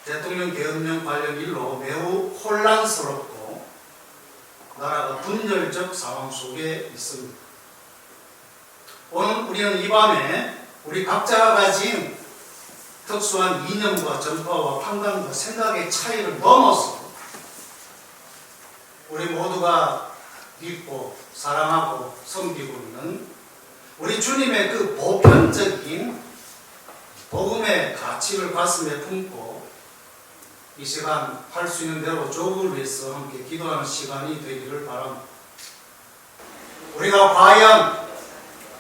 대통령 계엄령 관련 일로 매우 혼란스럽고 나라가 분열적 상황 속에 있습니다. 오늘 우리는 이 밤에 우리 각자가 가진 특수한 이념과 전파와 판단과 생각의 차이를 넘어서 우리 모두가 믿고 사랑하고 섬기고 있는 우리 주님의 그 보편적인 복음의 가치를 가슴에 품고 이 시간 할 수 있는 대로 조국을 위해서 함께 기도하는 시간이 되기를 바랍니다. 우리가 과연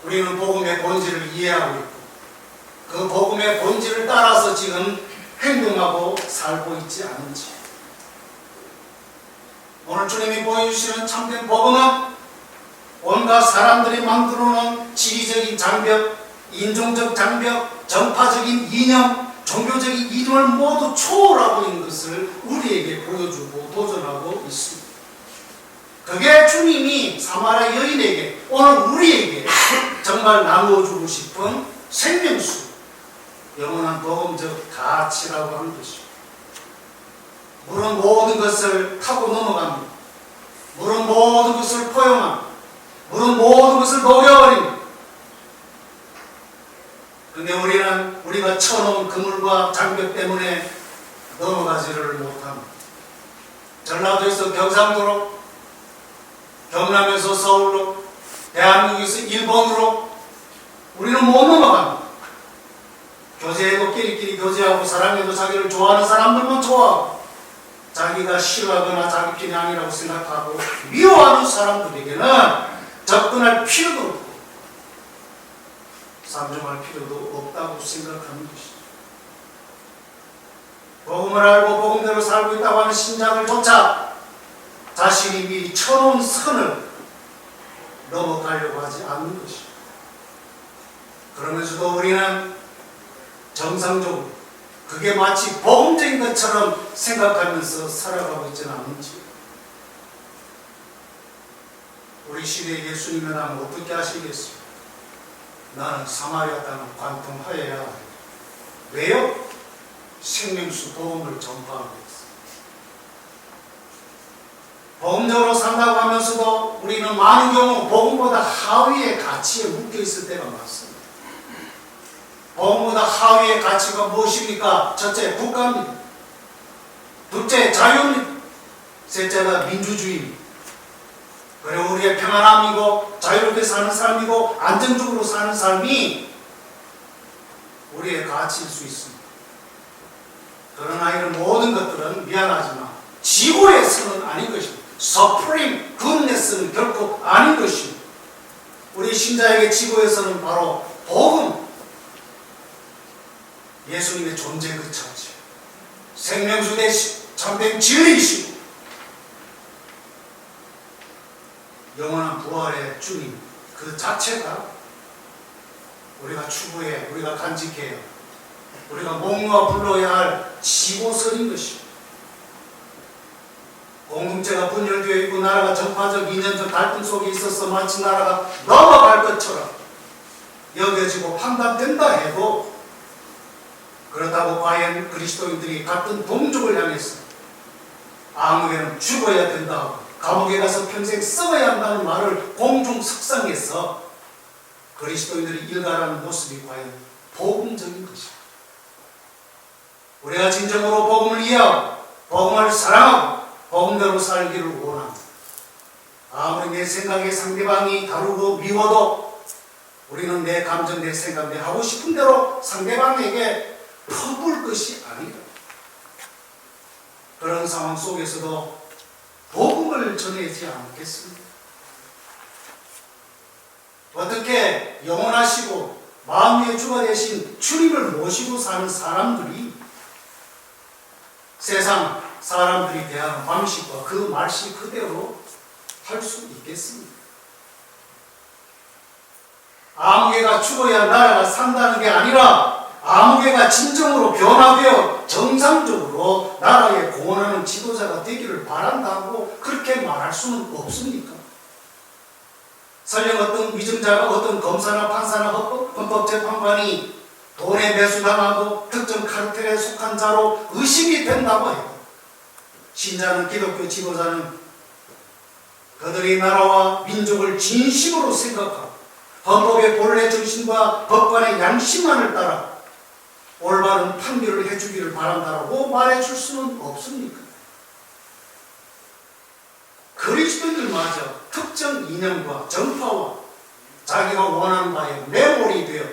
우리는 복음의 본질을 이해하고 있고 그 복음의 본질을 따라서 지금 행동하고 살고 있지 않은지, 오늘 주님이 보여주시는 참된 복음은 온갖 사람들이 만들어 놓은 지리적인 장벽, 인종적 장벽, 정파적인 이념, 종교적인 이념을 모두 초월하고 있는 것을 우리에게 보여주고 도전하고 있습니다. 그게 주님이 사마리아 여인에게, 오늘 우리에게 정말 나누어주고 싶은 생명수, 영원한 복음적 가치라고 하는 것입니다. 물은 모든 것을 타고 넘어갑니다. 물은 모든 것을 포용합니다. 물은 모든 것을 녹여버립니다. 근데 우리가 쳐놓은 그물과 장벽 때문에 넘어가지를 못합니다. 전라도에서 경상도로, 경남에서 서울로, 대한민국에서 일본으로 우리는 못 넘어갑니다. 교제해도 끼리끼리 교제하고 사랑해도 자기를 좋아하는 사람들만 좋아하고 자기가 싫어하거나 자기 편이 아니라고 생각하고 미워하는 사람들에게는 접근할 필요도 없고 상종할 필요도 없다고 생각하는 것이죠. 복음을 알고 복음대로 살고 있다고 하는 신자들조차 자신이 미리 쳐놓은 선을 넘어가려고 하지 않는 것이죠. 그러면서도 우리는 정상적으로 그게 마치 복음적인 것처럼 생각하면서 살아가고 있지는 않은지, 우리 시대의 예수님이라면 어떻게 하시겠어요? 나는 사마리아 땅을 관통하여야 한다. 왜요? 생명수 복음을 전파하고 있어요. 복음적으로 산다고 하면서도 우리는 많은 경우 복음보다 하위의 가치에 묶여 있을 때가 많습니다. 복음보다 하위의 가치가 무엇입니까? 첫째, 국가입니다. 둘째, 자유입니다. 셋째가 민주주의입니다. 그리고 우리의 평안함이고 자유롭게 사는 삶이고 안정적으로 사는 삶이 우리의 가치일 수 있습니다. 그러나 이런 모든 것들은 미안하지만 지구에서는 아닌 것입니다. Supreme Goodness는 결코 아닌 것입니다. 우리 신자에게 지구에서는 바로 복음, 예수님의 존재 그 자체, 생명수 대신 참된 진리이시고 영원한 부활의 주님 그 자체가 우리가 추구해, 우리가 간직해야, 우리가 목놓아 불러야 할 지고설인 것입니다. 공동체가 분열되어 있고 나라가 정파적, 이념적 갈등 속에 있어서 마치 나라가 넘어갈 것처럼 여겨지고 판단된다 해도, 그렇다고 과연 그리스도인들이 같은 동족을 향해서 아무개는 죽어야 된다, 감옥에 가서 평생 썩어야 한다는 말을 공중 석상에서 그리스도인들이 일가라는 모습이 과연 복음적인 것입니다. 우리가 진정으로 복음을 이해하고 복음을 사랑하고 복음대로 살기를 원합니다. 아무리 내 생각에 상대방이 다르고 미워도 우리는 내 감정, 내 생각, 내 하고 싶은 대로 상대방에게 퍼부을 것이 아니다. 그런 상황 속에서도 복음을 전하지 않겠습니다. 어떻게 영원하시고 마음의 주가 되신 주님을 모시고 사는 사람들이 세상 사람들이 대하는 방식과 그 말씨 그대로 할 수 있겠습니까? 아무개가 죽어야 나라가 산다는 게 아니라 아무개가 진정으로 변화되어 정상적으로 나라에 공헌하는 지도자가 되기를 바란다고 그렇게 말할 수는 없습니까? 설령 어떤 위정자가, 어떤 검사나 판사나 헌법재판관이 돈에 매수당하고 특정 카르텔에 속한 자로 의심이 된다고 해요. 신자는 기독교 지도자는 그들의 나라와 민족을 진심으로 생각하고 헌법의 본래 정신과 법관의 양심만을 따라 올바른 판결을 해주기를 바란다라고 말해줄 수는 없습니까? 그리스도인들마저 특정 이념과 정파와 자기가 원하는 바에 매몰이 되어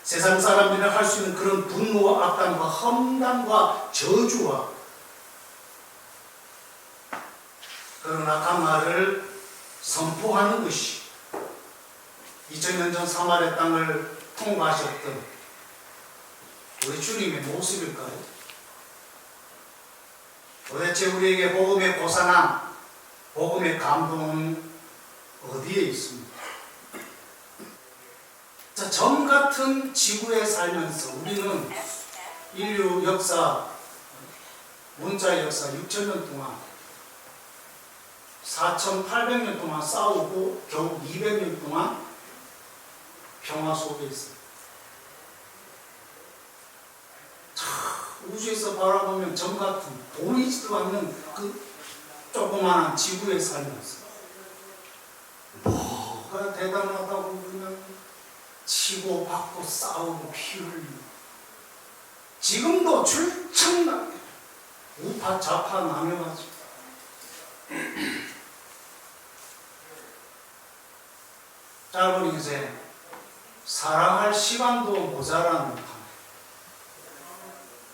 세상 사람들이 할 수 있는 그런 분노와 악담과 험담과 저주와 그런 악한 말을 선포하는 것이 2000년 전 사마리아 땅을 통과하셨던 우리 주님의 모습일까요? 도대체 우리에게 복음의 고상함, 복음의 감동은 어디에 있습니까? 자, 점 같은 지구에 살면서 우리는 인류 역사, 문자 역사 6000년 동안 4800년 동안 싸우고 겨우 200년 동안 평화 속에 있어요. 우주에서 바라보면 점 같은 보이지도 않는 그 조그마한 지구에 살면서 뭐가 대단하다고 그냥 치고 받고 싸우고 피 흘리고 지금도 출청나게 우파 좌파 나뉘어가지고 짧은 인생 사랑할 시간도 모자라는 듯합니다.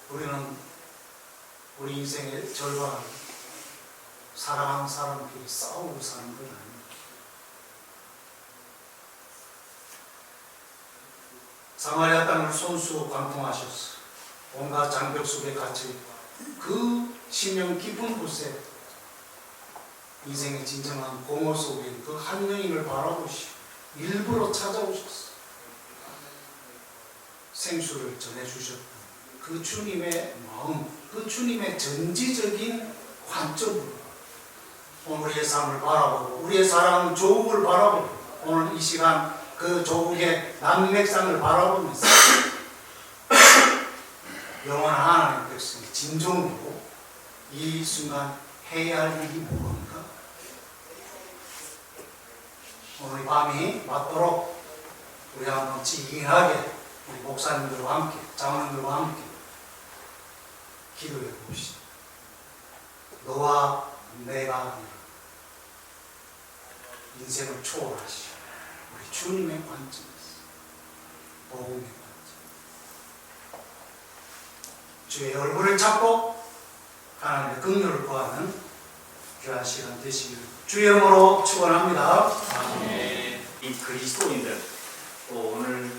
우리는 우리 인생의 절반을 사랑하는 사람끼리 싸우고 사는 건 아닙니다. 사마리아 땅을 손수 관통하셔서 온갖 장벽 속에 갇혀있고 그 심령 깊은 곳에 인생의 진정한 공허 속에 그 한 여인을 바라보시고 일부러 찾아오셨어. 생수를 전해주셨던 그 주님의 마음, 그 주님의 전지적인 관점으로 오늘 우리의 삶을 바라보고 우리의 사랑 조국을 바라보고 오늘 이 시간 그 조국의 남맥상을 바라보면서 영원한 하나님의 백성이 진정으로 이 순간 해야 할 일이 무엇인가? 오늘 이 밤이 맞도록 우리 한번 지인하게 우리 목사님들과 함께 장로님들과 함께 기도해 봅시다. 너와 내가 인생을 초월하시오. 우리 주님의 관점에서 복음의 관점. 주의 얼굴을 잡고 하나님의 긍휼을 구하는 귀한 시간 되시기를 주의 이름으로 축원합니다. 아멘. 이 그리스도인들 또 오늘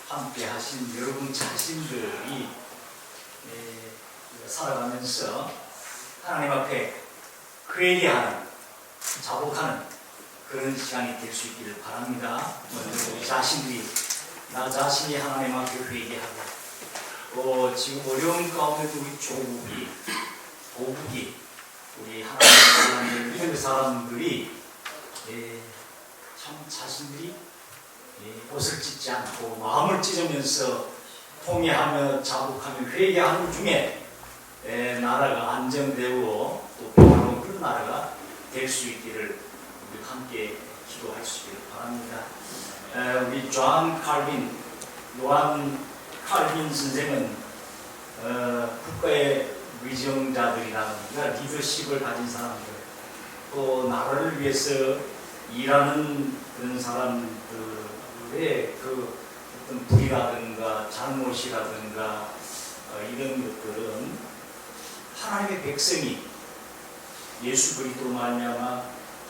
함께 하신 여러분 자신들이 살아가면서 하나님 앞에 회개하는 자복하는 그런 시간이 될 수 있기를 바랍니다. 먼저 우리 자신들이 나 자신이 하나님 앞에 회개하고 지금 어려운 가운데도 우리 조국이 우리 하나님의 믿음의 사람들이 참 자신들이 옷을 찢지 않고 마음을 찢으면서 통회하며 자복하며 회개하는 중에 나라가 안정되고 또 평화로운 그런 나라가 될 수 있기를 우리 함께 기도할 수 있기를 바랍니다. 우리 요한 칼빈 선생은 국가의 위정자들이라든가 리더십을 가진 사람들 또 나라를 위해서 일하는 그런 사람들의 그 어떤 불이라든가 잘못이라든가 이런 것들은 하나님의 백성이 예수 그리스도로 말미암아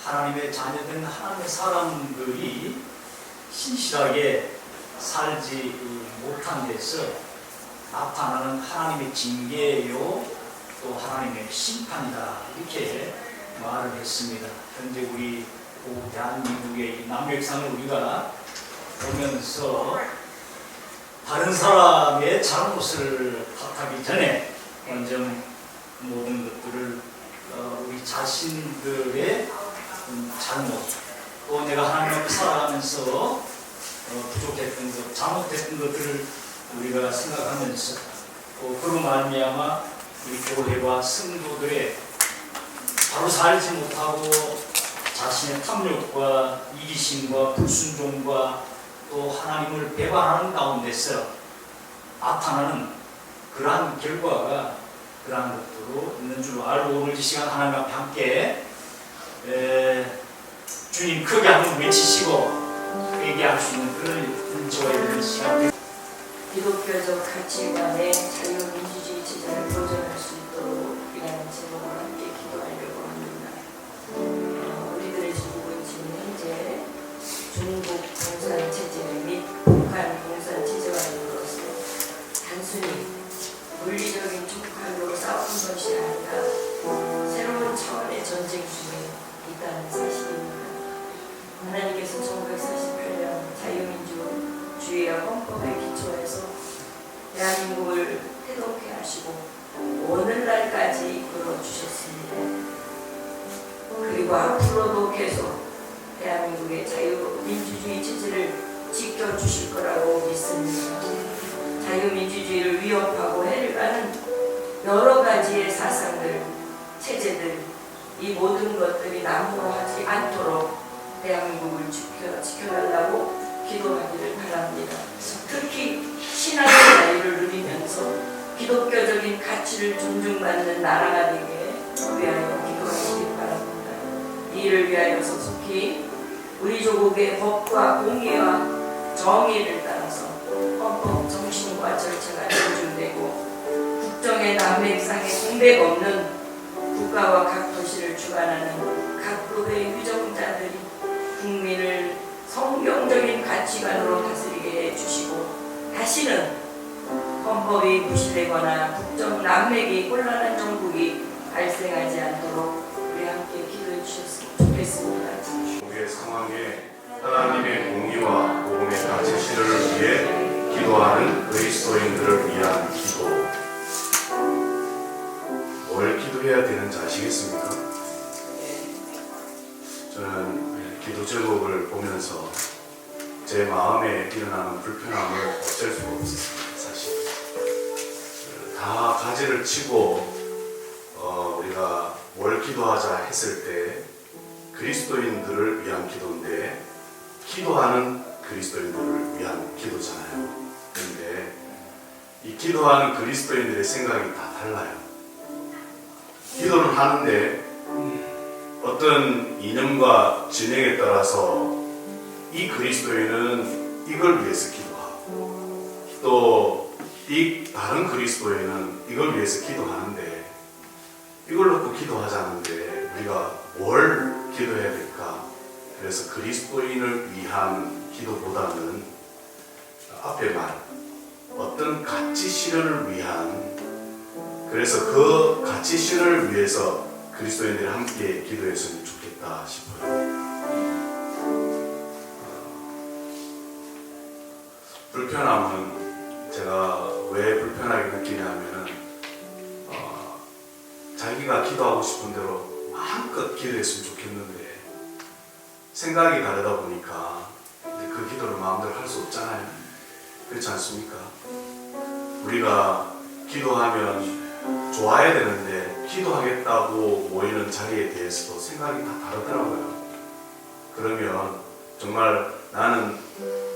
하나님의 자녀된 하나님의 사람들이 신실하게 살지 못한 데서 나타나는 하나님의 징계요 또 하나님의 심판이다 이렇게 말을 했습니다. 현재 우리 대한민국의 남북상을 우리가 보면서 다른 사람의 잘못을 탓하기 전에 먼저 모든 것들을 우리 자신들의 잘못 또 내가 하나님 앞에 살아가면서 부족했던 것, 잘못했던 것들을 우리가 생각하면서 또 그로 말미암아 우리 교회와 성도들의 바로 살지 못하고 자신의 탐욕과 이기심과 불순종과 또 하나님을 배반하는 가운데서 나타나는 그러한 결과가 그러한 것으로 있는 줄 알고 오늘 이 시간 하나님 앞에 함께 주님 크게 한번 외치시고 얘기할 수 있는 그런 은총이 되는 시간. 기독교적 가치관의 자유민주주의 체제를 보존할 수 있도록 이라는 제목으로 함께 기도하려고 합니다. 우리들의 중국은 지금 현재 중국 공산 체제 및 북한 공산 체제와 더불어서 단순히 물리적인 촉각으로 싸우는 것이 아니라 새로운 차원의 전쟁 중에 있다는 사실입니다. 하나님께서 1948년 자유민주주의와 헌법에 기초해서 대한민국을 태동케 하시고 오늘날까지 이끌어 주셨습니다. 그리고 앞으로도 계속 대한민국의 자유민주주의 체제를 지켜주실 거라고 믿습니다. 자유민주주의를 위협하고 해를 가는 여러 가지의 사상들, 체제들, 이 모든 것들이 난무하지 않도록 대한민국을 지켜달라고 기도하기를 바랍니다. 특히 신앙의 자유를 누리면서 기독교적인 가치를 존중받는 나라가 되게 위하여 기도하시기 바랍니다. 이를 위하여 속히 우리 조국의 법과 공의와 정의를 따라서 헌법 정신과 절차가 존중되고 국정의 남맥상에 공백 없는 국가와 각 도시를 주관하는 각급의 유정자들이 국민을 성경적인 가치관으로 다스리게 해주시고 다시는 헌법이 무시되거나 국정 난맥이 혼란한 정국이 발생하지 않도록 우리 함께 기도해 주셨으면 좋겠습니다. 우리의 상황에 하나님의 공의와 복음의 가치실을 위해 기도하는 그리스도인들을 위한 기도. 뭘 기도해야 되는지 아시겠습니까? 저는 기도 제목을 보면서 제 마음에 일어나는 불편함을 어쩔 수가 없었습니다. 사실 다 가지를 치고 우리가 뭘 기도하자 했을 때 그리스도인들을 위한 기도인데 기도하는 그리스도인들을 위한 기도잖아요. 그런데 이 기도하는 그리스도인들의 생각이 다 달라요. 기도는 하는데 어떤 이념과 진영에 따라서 이 그리스도인은 이걸 위해서 기도하고 또 이 다른 그리스도인은 이걸 위해서 기도하는데 이걸 놓고 기도하자는데 우리가 뭘 기도해야 될까? 그래서 그리스도인을 위한 기도보다는 앞에 말 어떤 가치 실현을 위한 그래서 그 가치 실현을 위해서 그리스도인들이 함께 기도했으면 좋겠다 싶어요. 불편함은 제가 왜 불편하게 느끼냐면은 자기가 기도하고 싶은 대로 마음껏 기도했으면 좋겠는데 생각이 다르다 보니까 그 기도를 마음대로 할 수 없잖아요. 그렇지 않습니까? 우리가 기도하면 좋아야 되는데 기도하겠다고 모이는 자리에 대해서도 생각이 다 다르더라고요. 그러면 정말 나는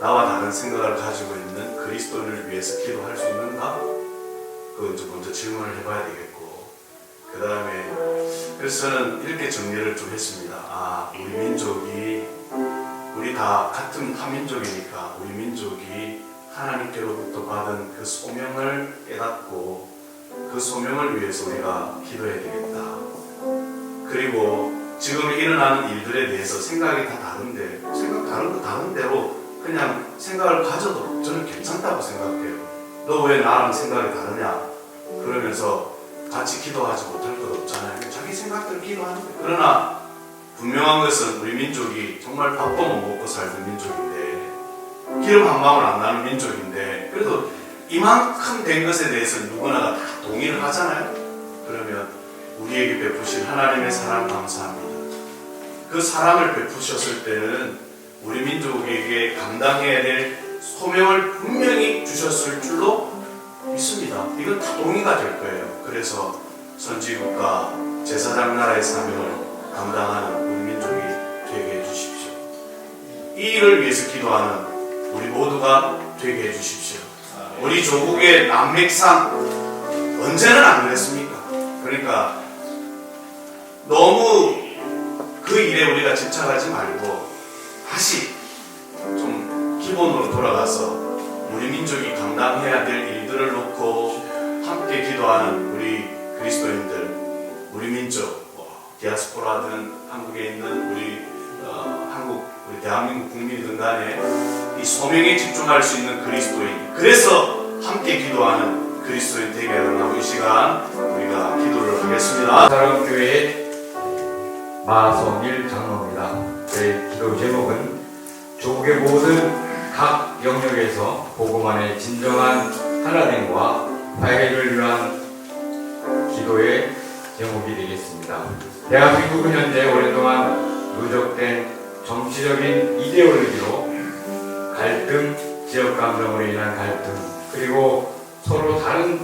나와 다른 생각을 가지고 있는 그리스도인을 위해서 기도할 수 있는가? 그건 좀 먼저 질문을 해봐야 되겠고 그 다음에 그래서 저는 이렇게 정리를 좀 했습니다. 우리 민족이 우리 다 같은 타민족이니까 우리 민족이 하나님께로부터 받은 그 소명을 깨닫고 그 소명을 위해서 우리가 기도해야 되겠다. 그리고 지금 일어나는 일들에 대해서 생각이 다 다른데 생각 다른 대로 그냥 생각을 가져도 저는 괜찮다고 생각해요. 너 왜 나랑 생각이 다르냐? 그러면서 같이 기도하지 못할 것 없잖아요. 자기 생각대로 기도하는데 그러나 분명한 것은 우리 민족이 정말 밥도 못 먹고 살던 민족인데 기름 한 방울 안 나는 민족인데 그래도 이만큼 된 것에 대해서 누구나가 다 동의를 하잖아요. 그러면 우리에게 베푸신 하나님의 사랑 감사합니다. 그 사랑을 베푸셨을 때는 우리 민족에게 감당해야 될 소명을 분명히 주셨을 줄로 믿습니다. 이건 다 동의가 될 거예요. 그래서 선지국가 제사장 나라의 사명을 감당하는 우리 민족이 되게 해주십시오. 이 일을 위해서 기도하는 우리 모두가 되게 해주십시오. 우리 조국의 난맥상 언제는 안 그랬습니까? 그러니까 너무 그 일에 우리가 집착하지 말고 다시 좀 기본으로 돌아가서 우리 민족이 감당해야 될 일들을 놓고 함께 기도하는 우리 그리스도인들, 우리 민족, 디아스포라든 한국에 있는 우리 우리 대한민국 국민이든 간에 이 소명에 집중할 수 있는 그리스도인, 그래서 함께 기도하는 그리스도인 되게 하는 이 시간 우리가 기도를 하겠습니다. 사랑교회 마성일 장로입니다. 저희 기도 제목은 조국의 모든 각 영역에서 복음 안에 진정한 하나됨과 화해를 위한 기도의 제목이 되겠습니다. 대한민국은 현재 오랫동안 누적된 정치적인 이데올로기로 갈등, 지역 감정으로 인한 갈등, 그리고 서로 다른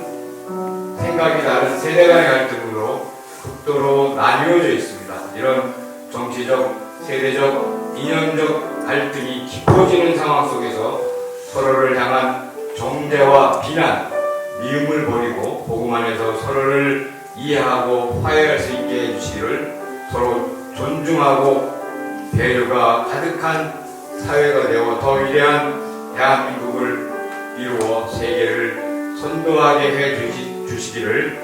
생각이 다른 세대 간의 갈등으로 극도로 나뉘어져 있습니다. 이런 정치적, 세대적, 이념적 갈등이 깊어지는 상황 속에서 서로를 향한 정죄와 비난, 미움을 버리고 복음 안에서 서로를 이해하고 화해할 수 있게 해주시기를, 서로 존중하고 배려가 가득한 사회가 되어 더 위대한 대한민국을 이루어 세계를 선도하게 해 주시기를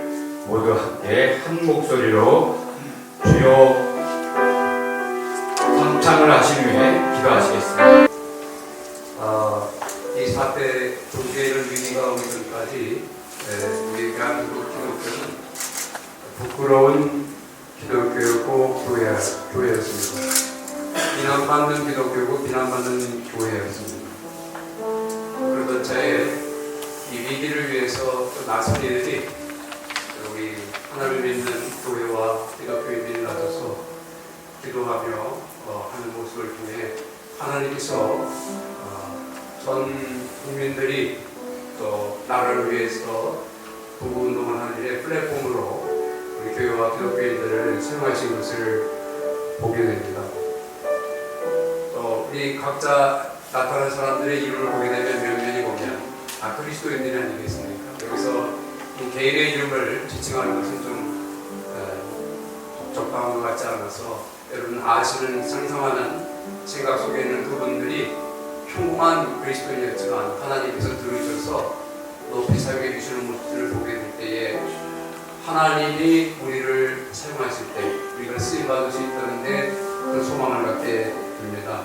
모두 함께 한 목소리로 주여 성창을 하신 후에 기도하시겠습니다. 이 사태 조계를 위기가 오기 전까지 우리 대한민국 기독교는 부끄러운 기독교였고 교회였습니다. 비난받는 기독교고 비난받는 교회였습니다. 그러던 차에 이 위기를 위해서 또 나선 이들이 우리 하나님을 믿는 교회와 기독교인들이 나서서 기도하며 하는 모습을 통해 하나님께서 전 국민들이 또 나라를 위해서 부부운동을 하는 일의 플랫폼으로 우리 교회와 기독교인들을 사용하신 것을 보게 됩니다. 또 우리 각자 나타난 사람들의 이름을 보게 되면 면면히 보면 그리스도인들이 아니겠습니까? 여기서 이 개인의 이름을 지칭하는 것은 좀 적당한 것 같지 않아서 여러분 아시는 상상하는 생각 속에 있는 그분들이 평범한 그리스도인이었지만 하나님께서 들으셔서 높이 사용해 주시는 모습을 보게 될 때에 하나님이 우리를 사용하실 때 우리가 쓰임받을 수 있다는데 그런 소망을 갖게 됩니다.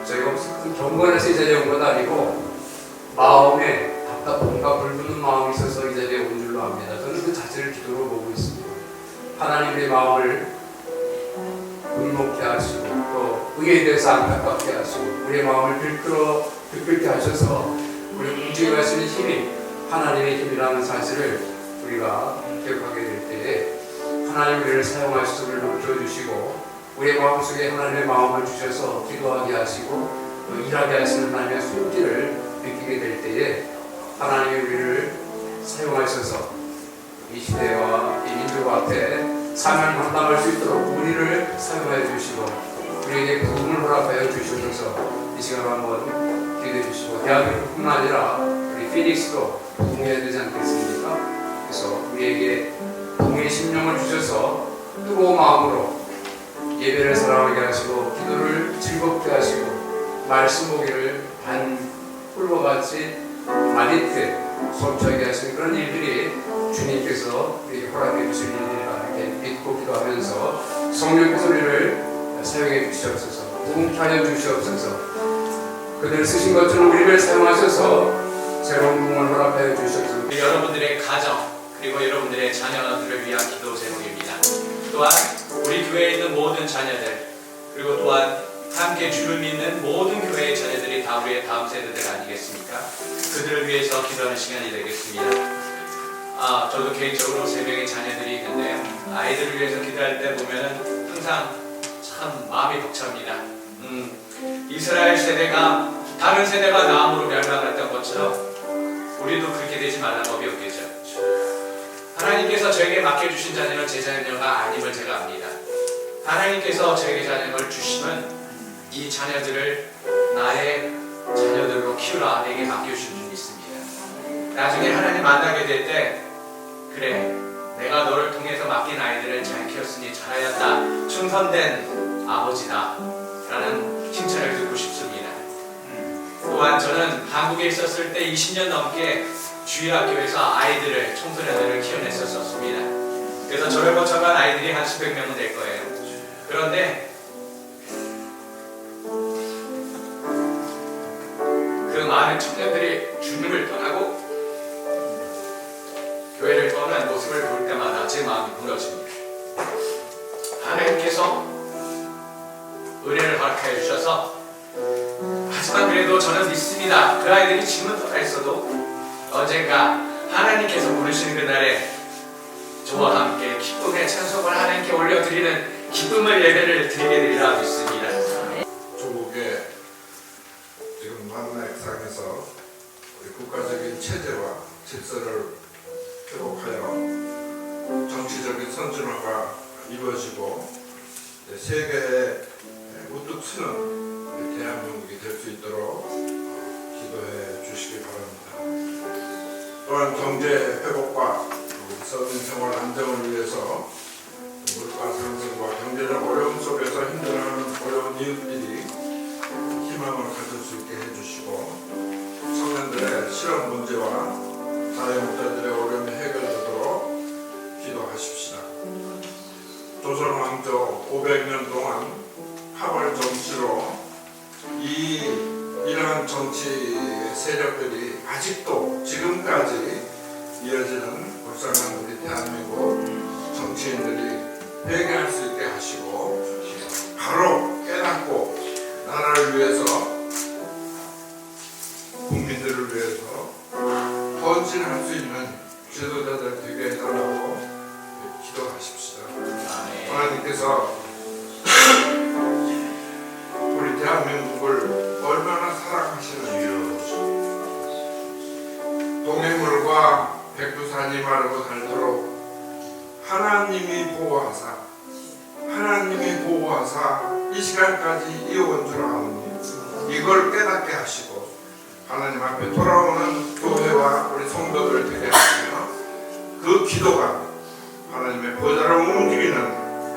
저희가 무슨 경건해서 이 자리에 온 건 아니고 마음에 답답함과 불붙는 마음이 있어서 이 자리에 온 줄로 압니다. 저는 그 자체를 기도로 보고 있습니다. 하나님의 마음을 굴복케 하시고 또 의에 대해서 안타깝게 하시고 우리의 마음을 들끓게 하셔서 우리 움직여가시는 힘이 하나님의 힘이라는 사실을 우리가 기억하게 될 때에 하나님 우리를 사용하셔서 우리를 높여주시고 우리의 마음속에 하나님의 마음을 주셔서 기도하게 하시고 또 일하게 하시는 하나님의 손길을 느끼게 될 때에 하나님이 우리를 사용하셔서 이 시대와 이 민족 앞에 사명을 감당할 수 있도록 우리를 사용하여 주시고 우리에게 부흥을 허락하여 주셔서 이 시간 한번 기도해 주시고 대한민국뿐만 아니라 우리 피닉스도 부흥해야 되지 않겠습니까? 그래서 우리에게 부흥의 심령을 주셔서 뜨거운 마음으로 예배를 사랑하게 하시고 기도를 즐겁게 하시고 말씀 보기를 단 꿀과 같이 마디트 성취하게 하시는 그런 일들이 주님께서 우리에게 허락해 주실 일이라 이렇게 믿고 기도하면서 성령께서 우리를 사용해 주시옵소서, 부흥케 하여 주시옵소서, 그들 쓰신 것처럼 우리를 사용하셔서 새로운 부흥을 허락하여 주시옵소서. 여러분들의 가정 그리고 여러분들의 자녀들을 위한 기도 제목입니다. 또한 우리 교회에 있는 모든 자녀들 그리고 또한 함께 주를 믿는 모든 교회의 자녀들이 다 우리의 다음 세대들 아니겠습니까? 그들을 위해서 기도하는 시간이 되겠습니다. 저도 개인적으로 3명의 자녀들이 있는데요. 아이들을 위해서 기도할 때 보면은 항상 참 마음이 벅찹니다. 이스라엘 세대가 다른 세대가 나음으로 멸망했던 것처럼 우리도 그렇게 되지 말라는 법이 없겠죠. 하나님께서 저에게 맡겨주신 자녀는 제 자녀가 아님을 제가 압니다. 하나님께서 저에게 자녀를 주시면 이 자녀들을 나의 자녀들로 키우라 내게 맡겨주신 줄 믿습니다. 나중에 하나님 만나게 될 때 그래 내가 너를 통해서 맡긴 아이들을 잘 키웠으니 잘하였다 충성된 아버지다 라는 칭찬을 듣고 싶습니다. 또한 저는 한국에 있었을 때 20년 넘게 주일학교에서 아이들을 청소년들을 키워냈었습니다. 그래서 저를 거쳐간 아이들이 한 수백 명은 될 거예요. 그런데 그 많은 청년들이 주님을 떠나고 교회를 떠난 모습을 볼 때마다 제 마음이 무너집니다. 하나님께서 은혜를 허락해 주셔서 하지만 그래도 저는 믿습니다. 그 아이들이 지금은 떠나 있어도 언젠가 하나님께서 부르시는 그날에 저와 함께 기쁨의 찬송을 하나님께 올려드리는 기쁨의 예배를 드리게 되리라 믿습니다. 조국의 지금 만나상에서 우리 국가적인 체제와 질서를 회복하여 정치적인 선진화가 이루어지고 세계에 우뚝 서는 우리 대한민국이 될 수 있도록 기도해 주시기 바랍니다. 또한 경제 회복과 서민 생활 안정을 위해서 물가 상승과 경제적 어려움 속에서 힘들어하는 어려운 이웃들이 희망을 가질 수 있게 해주시고 청년들의 실업 문제와 자영업자들의 어려움이 해결되도록 기도하십시다. 조선왕조 500년 동안 파벌 정치로 이러한 정치 세력들이 아직도 지금까지 이어지는 불쌍한 우리 대한민국 정치인들이 회개할 수 있게 하시고 바로 깨닫고 나라를 위해서 국민들을 위해서 헌신할 수 있는 지도자들 되게 해달라고 기도하십시다. 하나님께서 우리 대한민국을 얼마나 사랑하시는지 동해물과 백두산이 마르고 닳도록 하나님이 보호하사 이 시간까지 이어온 줄 아오니 이걸 깨닫게 하시고 하나님 앞에 돌아오는 교회와 우리 성도들 되게 하시며 그 기도가 하나님의 보좌를 움직이는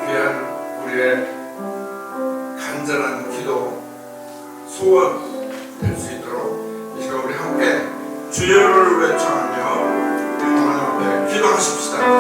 귀한 우리의 간절한 기도 소원 될 수 있도록 이 시간 우리 함께 주여를 외쳐하며 하나님 앞에 기도하십시다.